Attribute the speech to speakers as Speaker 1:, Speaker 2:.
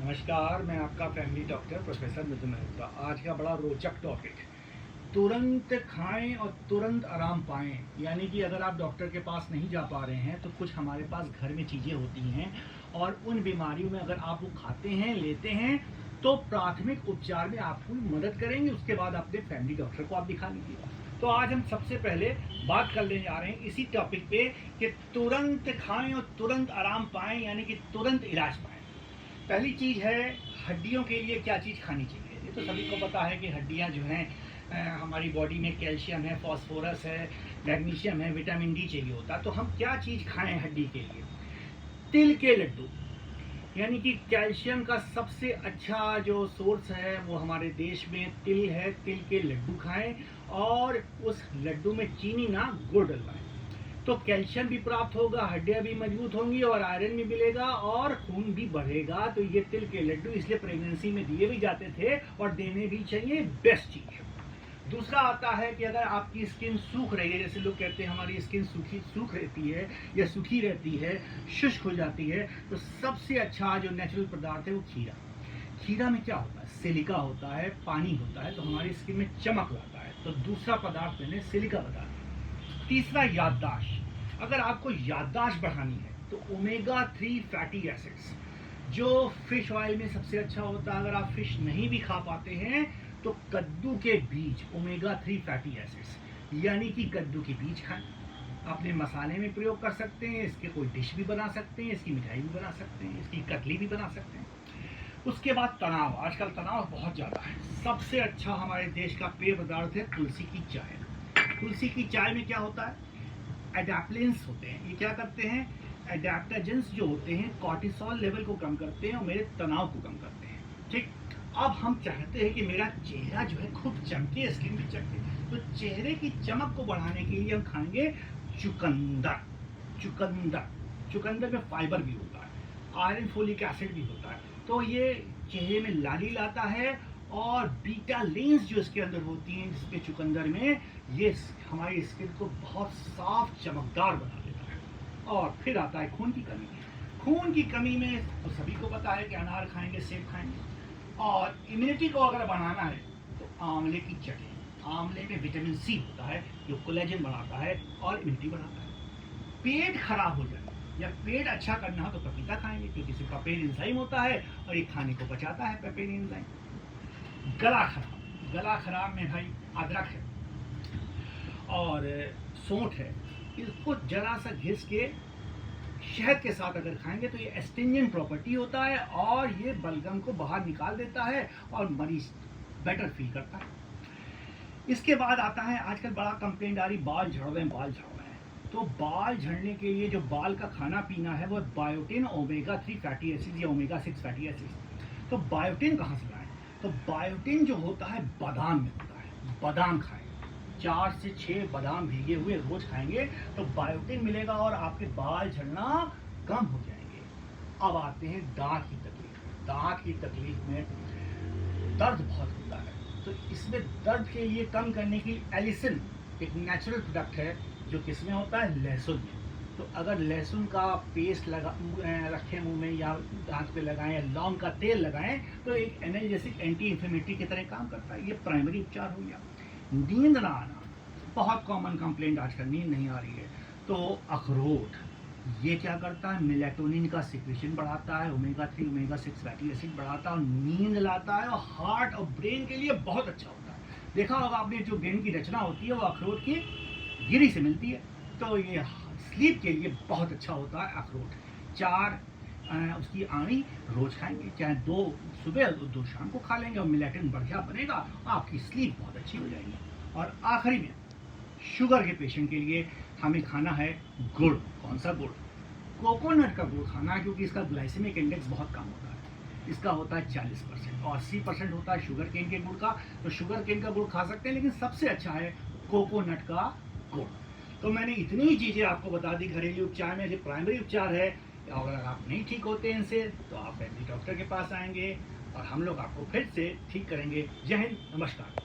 Speaker 1: नमस्कार, मैं आपका फैमिली डॉक्टर प्रोफेसर मिथुन मल्होत्रा। आज का बड़ा रोचक टॉपिक, तुरंत खाएं और तुरंत आराम पाएं। यानी कि अगर आप डॉक्टर के पास नहीं जा पा रहे हैं तो कुछ हमारे पास घर में चीज़ें होती हैं और उन बीमारियों में अगर आप वो खाते हैं, लेते हैं तो प्राथमिक उपचार में आपको मदद करेंगे। उसके बाद अपने फैमिली डॉक्टर को आप दिखा लीजिए। तो आज हम सबसे पहले बात करने जा रहे हैं इसी टॉपिक पे कि तुरंत खाएं और तुरंत आराम पाएं, यानी कि तुरंत इलाज पाएं। पहली चीज़ है, हड्डियों के लिए क्या चीज़ खानी चाहिए। ये तो सभी को पता है कि हड्डियां जो हैं, हमारी बॉडी में कैल्शियम है, फास्फोरस है, मैग्नीशियम है, विटामिन डी चाहिए होता है। तो हम क्या चीज़ खाएं हड्डी के लिए? तिल के लड्डू, यानी कि कैल्शियम का सबसे अच्छा जो सोर्स है वो हमारे देश में तिल है। तिल के लड्डू खाएं और उस लड्डू में चीनी ना, गुड़ डलवाएं, तो कैल्शियम भी प्राप्त होगा, हड्डियां भी मजबूत होंगी और आयरन भी मिलेगा और खून भी बढ़ेगा। तो ये तिल के लड्डू इसलिए प्रेगनेंसी में दिए भी जाते थे और देने भी चाहिए, बेस्ट चीज है। दूसरा आता है कि अगर आपकी स्किन सूख रही है, जैसे लोग कहते हैं हमारी स्किन सूख रहती है या सूखी रहती है, शुष्क हो जाती है, तो सबसे अच्छा जो नेचुरल पदार्थ है वो खीरा। खीरा में क्या होता है? सिलिका होता है, पानी होता है, तो हमारी स्किन में चमक लाता है। तो दूसरा पदार्थ मैंने सिलिका बता दिया। तीसरा, याददाश्त। अगर आपको याददाश्त बढ़ानी है तो ओमेगा 3 फैटी एसिड्स जो फिश ऑयल में सबसे अच्छा होता है, अगर आप फिश नहीं भी खा पाते हैं तो कद्दू के बीज, ओमेगा 3 फैटी एसिड्स, यानी कि कद्दू के बीज खाएं। अपने मसाले में प्रयोग कर सकते हैं, इसके कोई डिश भी बना सकते हैं, इसकी मिठाई भी बना सकते हैं, इसकी कतली भी बना सकते हैं। उसके बाद तनाव, आजकल तनाव बहुत ज़्यादा है। सबसे अच्छा हमारे देश का पेय पदार्थ है तुलसी की चाय। तुलसी की चाय में क्या होता है? एडाप्लिन्स होते हैं। ये क्या करते हैं? एडाप्टोजेंस जो होते हैं कॉर्टिसोल लेवल को कम करते हैं और मेरे तनाव को कम करते हैं। ठीक, अब हम चाहते हैं कि मेरा चेहरा जो है खूब चमके, स्किन भी चमके, तो चेहरे की चमक को बढ़ाने के लिए हम खाएंगे चुकंदर। चुकंदर चुकंदर में फाइबर भी होता है, आयरन, फोलिक एसिड भी होता है, तो ये चेहरे में लाली लाता है और बीटा लेंस जो इसके अंदर होती हैं, जिसके चुकंदर में, ये हमारी स्किन को बहुत साफ चमकदार बना देता है। और फिर आता है खून की कमी। खून की कमी में तो सभी को पता है कि अनार खाएंगे, सेब खाएंगे। और इम्यूनिटी को अगर बढ़ाना है तो आंवले की चटनी। आंवले में विटामिन सी होता है जो कोलेजन बढ़ाता है और इम्यूनिटी बढ़ाता है। पेट खराब हो जाए या पेट अच्छा करना हो तो पपीता खाएंगे, क्योंकि इसमें पेपेन एंजाइम होता है और ये खाने को बचाता है, पेपेन एंजाइम। गला खराब, गला खराब में भाई अदरक है और सौंठ है, इसको जरा सा घिस के शहद के साथ अगर खाएंगे तो ये एस्टिंजेंट प्रॉपर्टी होता है और ये बलगम को बाहर निकाल देता है और मरीज बेटर फील करता है। इसके बाद आता है, आजकल बड़ा कंप्लेंट आ रही, बाल झड़ रहे हैं, बाल झड़ रहे हैं। तो बाल झड़ने के लिए जो बाल का खाना पीना है वो बायोटिन, ओमेगा 3 फैटी एसिड या ओमेगा 6 फैटी एसिड। तो बायोटिन कहाँ से लाएं? तो बायोटिन जो होता है बादाम में होता है। बादाम खाएं, 4 से 6 बादाम भीगे हुए रोज खाएंगे तो बायोटिन मिलेगा और आपके बाल झड़ना कम हो जाएंगे। अब आते हैं दांत की तकलीफ। दांत की तकलीफ में दर्द बहुत होता है, तो इसमें दर्द के लिए कम करने की एलिसिन एक नेचुरल प्रोडक्ट है जो किसमें होता है? लहसुन में। तो अगर लहसुन का पेस्ट रखें मुंह में या दांत पे लगाएं या लौंग का तेल लगाएं तो एक एनाल्जेसिक, एंटी इन्फ्लेमेटरी की तरह काम करता है। ये प्राइमरी उपचार हो गया। नींद ना आना, बहुत कॉमन कंप्लेंट आजकल, नींद नहीं आ रही है। तो अखरोट, ये क्या करता है? मेलेटोनिन का सिक्रेशन बढ़ाता है, ओमेगा 3 ओमेगा 6 फैटी एसिड बढ़ाता है और नींद लाता है और हार्ट और ब्रेन के लिए बहुत अच्छा होता है। देखा होगा आपने, जो ब्रेन की रचना होती है वो अखरोट की गिरी से मिलती है। तो ये स्लीप के लिए बहुत अच्छा होता है अखरोट। 4 उसकी आनी रोज खाएंगे, चाहे 2 सुबह और 2 शाम को खा लेंगे और मेलेटोनिन बढ़िया बनेगा, आपकी स्लीप बहुत अच्छी हो जाएगी। और आखिरी में, शुगर के पेशेंट के लिए हमें खाना है गुड़। कौन सा गुड़? कोकोनट का गुड़ खाना है, क्योंकि इसका ग्लाइसेमिक इंडेक्स बहुत कम होता है। इसका होता है 40% और 80% होता है शुगर केन के गुड़ का। तो शुगर केन का गुड़ खा सकते हैं, लेकिन सबसे अच्छा है कोकोनट का गुड़। तो मैंने इतनी ही चीज़ें आपको बता दी घरेलू उपचार में, जो प्राइमरी उपचार है। और अगर आप नहीं ठीक होते हैं इनसे तो आप फैमिली डॉक्टर के पास आएंगे और हम लोग आपको फिर से ठीक करेंगे। जय हिंद, नमस्कार।